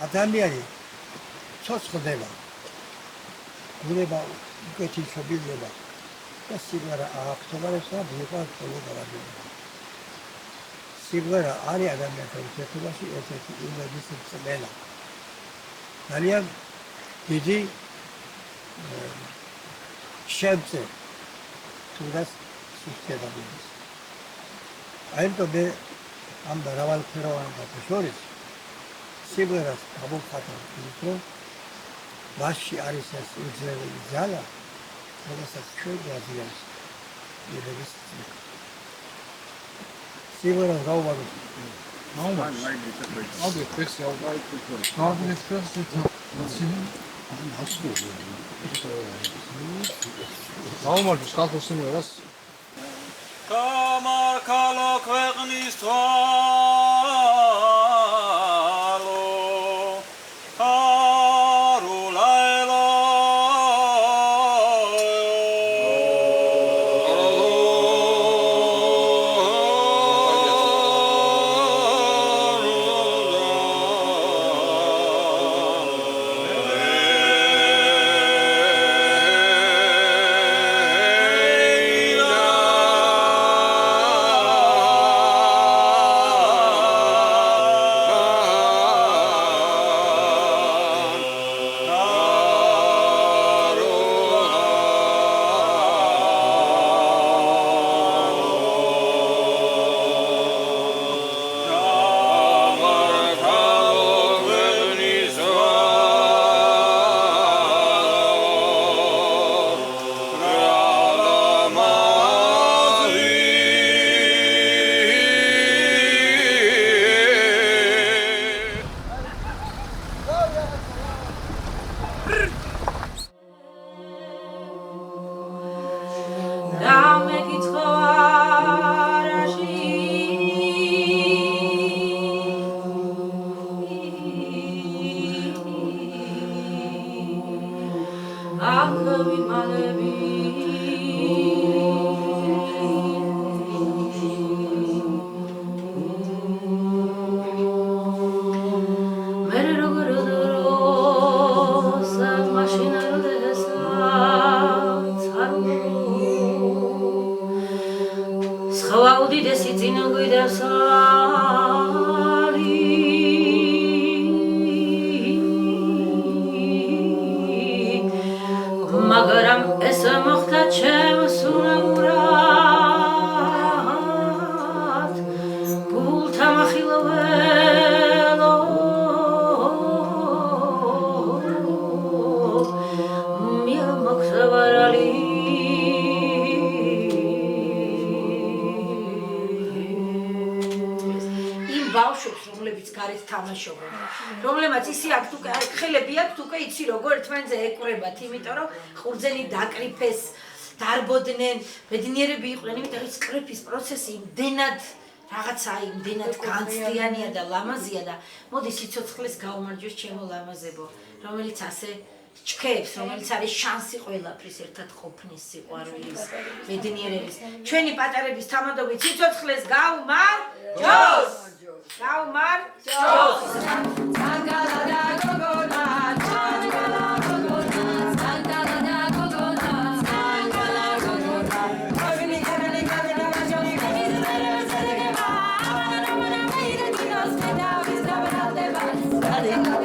ადამიანი ცოცხლდება გუნება უკეთი შობილდება და სიგარა აქტობარებს და ბიყვარ ხოლმე სიგარა არის ადამიანთა ურთიერთობაში ერთ-ერთი უმეტესი წმენა ძალიან დიდი შემწე თუნდაც სისტემის აერთობე ამ მრავალფეროვანთა შორის სიგარას გამოვხატა ის რომ მასში არის ეს უძლებელი ძალა რომელსაც ჩვენ გაზიანს იღებს სიგარა გაუვაგოთ Abi peki abi espresso senin Normal bir kalk olsun biraz. Kamar kalok vegnis რომლებიც ისე აქვთ უკვე ხელები აქვთ უკვე იცი როგორ ერთმანეთზე ეკვრებათ იმიტომ რომ ხურძენი დაკრიფეს დარბოდნენ ბედნიერები იყვნენ იმიტომ რომ კრიფის პროცესი იმდენად რაღაცა იმდენად განცდიანია და ლამაზია და მოდი სიცოცხლეს გაუმარჯოს ჩემო ლამაზებო რომელიც ასე ჩქეებს რომელიც არის შანსი ყველაფრის ერთად ყოფნის სიყვარულის ბედნიერების ჩვენი პატარების თამადობით სიცოცხლეს გაუმარჯოს Gaumar-jos! Sangala da gogona, sangala gogona, sangala da gogona, sangala gogona. Kavini kavini kavini kavini kavini kavini kavini kavini kavini kavini kavini kavini kavini kavini kavini